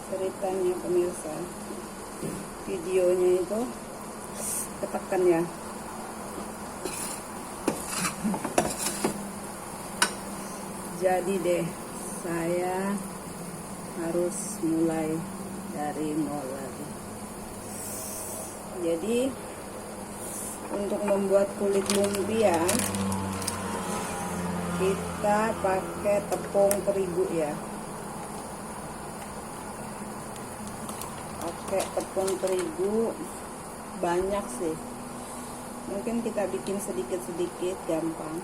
ceritanya pemirsa, videonya itu ketekan ya. Jadi deh, saya harus mulai dari nol lagi. Jadi untuk membuat kulit lumpia kita pakai tepung terigu ya. Pakai tepung terigu banyak sih. Mungkin kita bikin sedikit-sedikit gampang.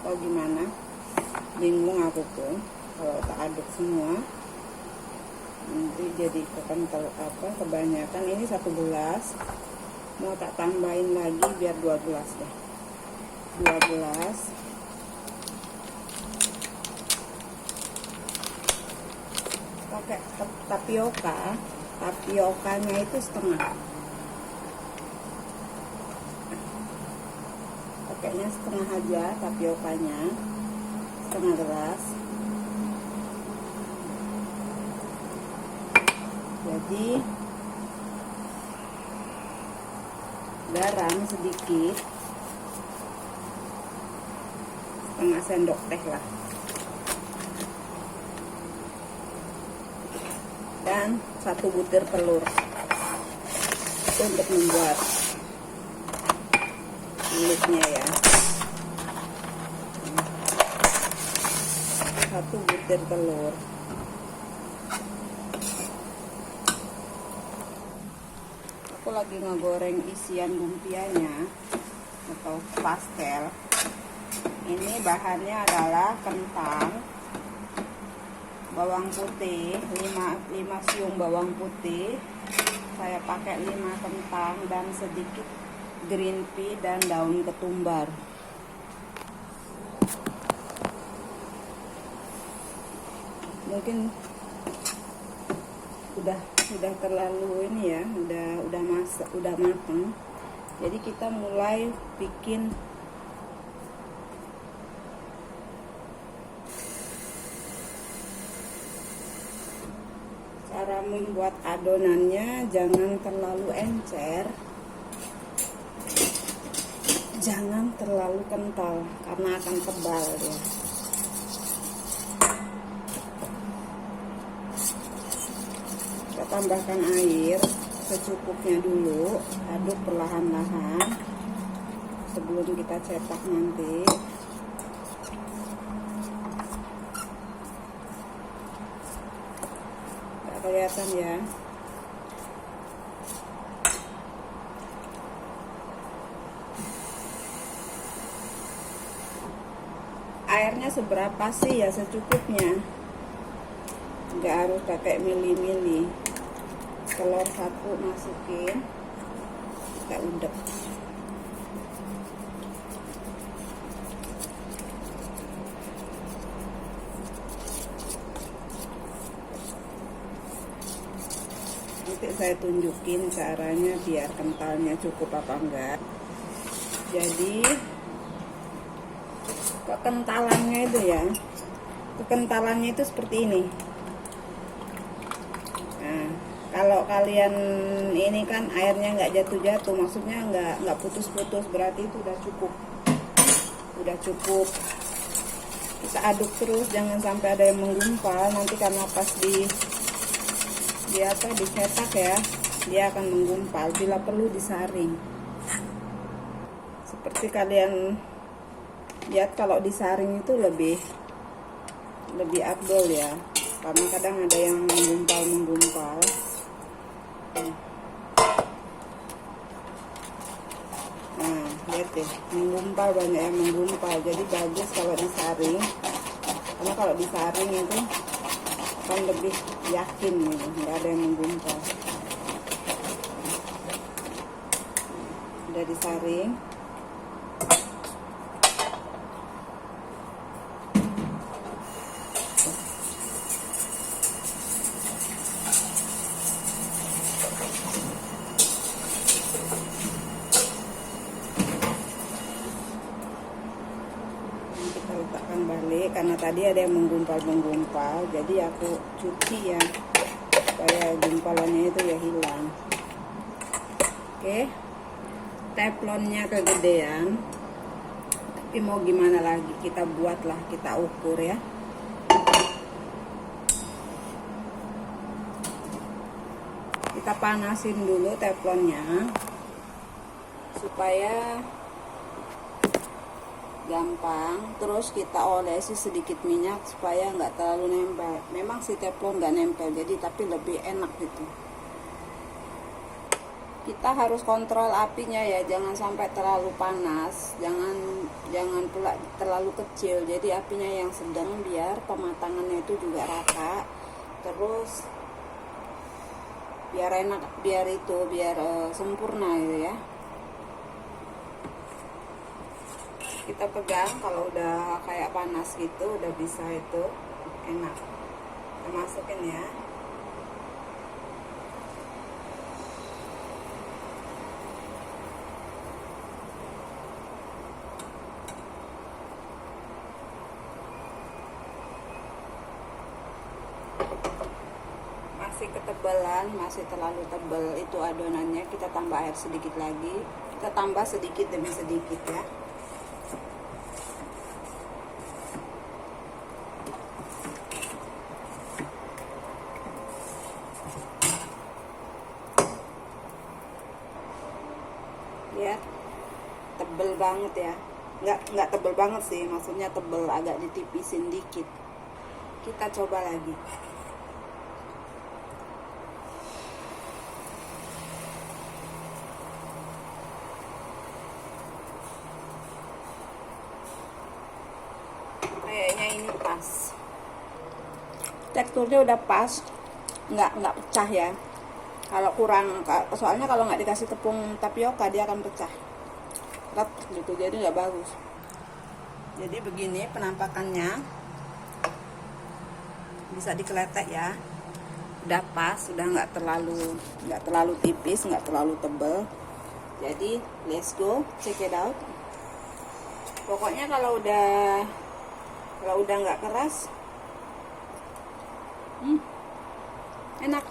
Atau gimana? Bingung aku pun kalau tak aduk semua. Nanti jadi kekental kebanyakan. Ini 1 gelas. Mau tak tambahin lagi biar 2 gelas deh. 2 gelas. Pakai tapioka. Tapiokanya itu setengah. Pakainya setengah aja tapiokanya. Setengah gelas. Jadi garam sedikit, setengah sendok teh lah, dan 1 butir telur untuk membuat kulitnya ya. 1 butir telur. Aku lagi ngegoreng isian lumpianya atau pastel. Ini bahannya adalah kentang, bawang putih, 5 siung bawang putih. Saya pakai 5 kentang dan sedikit green pea dan daun ketumbar. Mungkin udah terlalu ini ya, udah masak, udah matang. Jadi kita mulai bikin cara membuat adonannya. Jangan terlalu encer, jangan terlalu kental karena akan tebal ya. Kita tambahkan air secukupnya dulu, aduk perlahan-lahan sebelum kita cetak nanti. Nggak kelihatan ya. Airnya seberapa sih ya, secukupnya, nggak harus pakai mili-mili. Telur 1 masukin, kita udek. Nanti saya tunjukin caranya biar kentalnya cukup apa enggak. Jadi kekentalannya itu ya, kekentalannya itu seperti ini. Nah, kalau kalian ini kan airnya nggak jatuh-jatuh, maksudnya nggak putus-putus, berarti itu udah cukup. Udah cukup. Kita aduk terus, jangan sampai ada yang menggumpal. Nanti karena pas dicetak ya, dia akan menggumpal. Bila perlu disaring. Seperti kalian lihat, kalau disaring itu lebih afdol ya, karena kadang ada yang menggumpal. Nah, lihat deh, menggumpal, banyak yang menggumpal. Jadi bagus kalau disaring, karena kalau disaring itu kan lebih yakin gitu, nggak ada yang menggumpal. Udah disaring. Letakkan balik karena tadi ada yang menggumpal, jadi aku cuci ya. supaya gumpalannya itu ya hilang. Oke, teflonnya kegedean, tapi mau gimana lagi, kita buatlah, kita ukur ya. Kita panasin dulu teflonnya supaya gampang. Terus kita olesi sedikit minyak supaya nggak terlalu nempel. Memang si teflon nggak nempel, jadi tapi lebih enak gitu. Kita harus kontrol apinya ya, jangan sampai terlalu panas, jangan pula terlalu kecil. Jadi apinya yang sedang biar pematangannya itu juga rata. Terus biar enak, biar sempurna gitu ya. Kita pegang, kalau udah kayak panas gitu, udah bisa itu enak. Kita masukin ya. Masih ketebalan, masih terlalu tebal itu adonannya, kita tambah air sedikit lagi. Kita tambah sedikit demi sedikit ya. Lihat, tebel banget ya. Nggak tebel banget sih, maksudnya tebel, agak ditipisin dikit. Kita coba lagi. Kayaknya ini pas, teksturnya udah pas, nggak pecah ya. Kalau kurang, soalnya kalau nggak dikasih tepung tapioka dia akan pecah gitu, jadi nggak bagus. Jadi begini penampakannya, bisa dikeletek ya. Udah pas, udah nggak terlalu tipis, nggak terlalu tebel. Jadi let's go, check it out. Pokoknya kalau udah nggak keras, enak.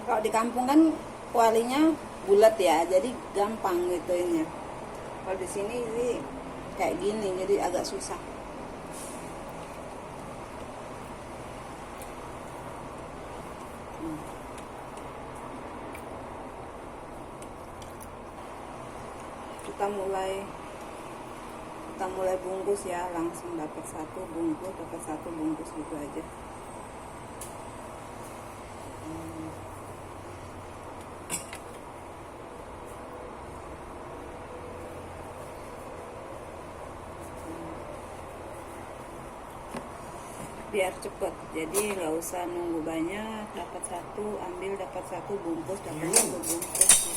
Kalau di kampung kan kualinya bulat ya, jadi gampang gituinnya. Kalau di sini sih kayak gini, jadi agak susah. Kita mulai bungkus ya, langsung dapat satu bungkus gitu aja. Biar cepet, jadi nggak usah nunggu banyak. Dapat satu, ambil, dapat satu bungkus, dapat satu bungkus gitu.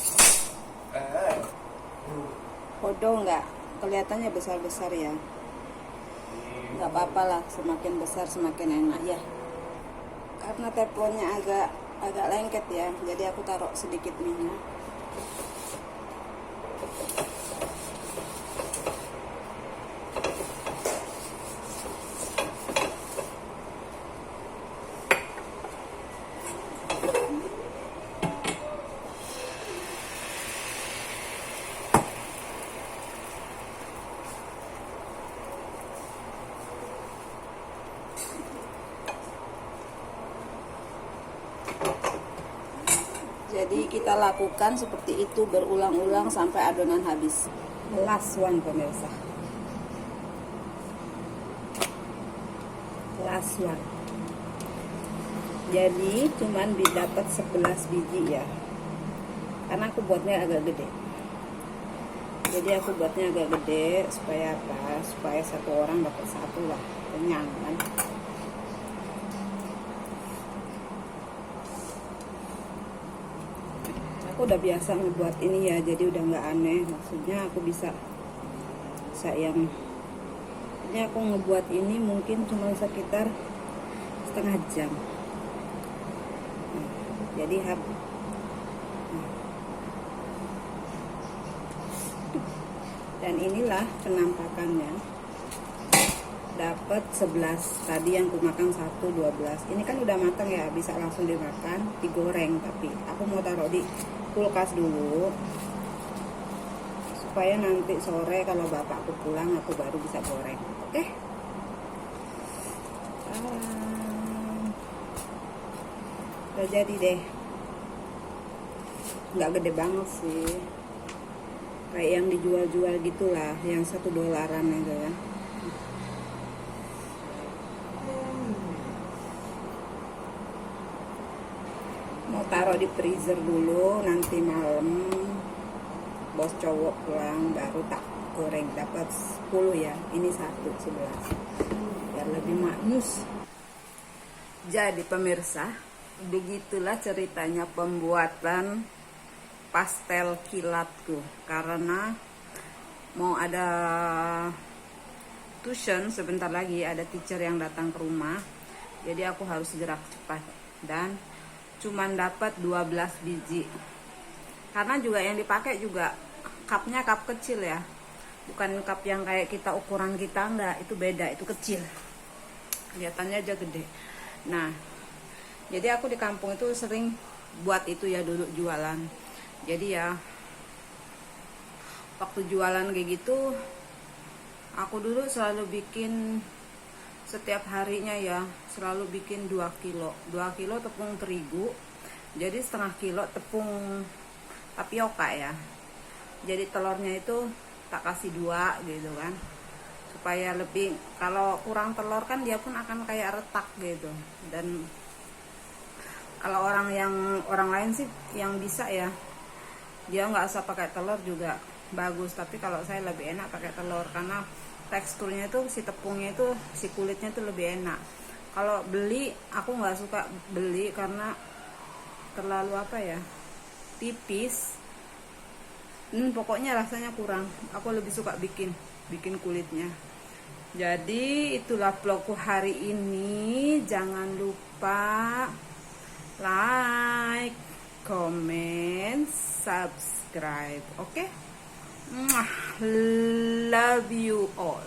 Bodoh nggak? Kelihatannya besar-besar ya. Nggak apa-apa lah, semakin besar semakin enak ya. Karena teflonnya agak lengket ya, jadi aku taruh sedikit minyak. Jadi kita lakukan seperti itu berulang-ulang sampai adonan habis. Last one pemirsa. Last one. Jadi cuman didapat 11 biji ya. Karena aku buatnya agak gede. Jadi aku buatnya agak gede supaya apa? Supaya satu orang dapat satu lah, kenyang kan. aku udah biasa ngebuat ini ya, jadi udah nggak aneh. Maksudnya aku bisa sayang. Ini aku ngebuat ini mungkin cuma sekitar setengah jam. Jadi dan inilah penampakannya. Dapat 11, tadi yang aku makan 1, 12. Ini kan udah matang ya, bisa langsung dimakan, digoreng. Tapi aku mau taruh di kulkas dulu supaya nanti sore kalau bapakku pulang aku baru bisa goreng. Oke? Udah jadi deh. Nggak gede banget sih, kayak yang dijual-jual gitulah, yang $1 itu ya. Mau taruh di freezer dulu, nanti malam bos cowok pulang baru tak goreng. Dapat 10 ya, ini 1, 11 biar lebih maknyus. Jadi pemirsa, begitulah ceritanya pembuatan pastel kilatku. Karena mau ada tuition sebentar lagi, ada teacher yang datang ke rumah, jadi aku harus gerak cepat. Dan cuman dapat 12 biji, karena juga yang dipakai juga cupnya cup kecil ya, bukan cup yang kayak kita ukuran kita, enggak, itu beda, itu kecil, kelihatannya aja gede. Nah, jadi aku di kampung itu sering buat itu ya, dulu jualan. Jadi ya waktu jualan kayak gitu, aku dulu selalu bikin setiap harinya ya, selalu bikin 2 kilo 2 kilo tepung terigu, jadi setengah kilo tepung tapioka ya. Jadi telurnya itu tak kasih 2 gitu kan, supaya lebih, kalau kurang telur kan dia pun akan kayak retak gitu. Dan kalau orang lain sih yang bisa ya, dia nggak usah pakai telur juga bagus, tapi kalau saya lebih enak pakai telur karena teksturnya itu, si tepungnya itu, si kulitnya itu lebih enak. Kalau beli, aku nggak suka beli karena terlalu apa ya, tipis. Pokoknya rasanya kurang. Aku lebih suka bikin kulitnya. Jadi itulah vlogku hari ini. Jangan lupa like, comment, subscribe. Oke? Love you all.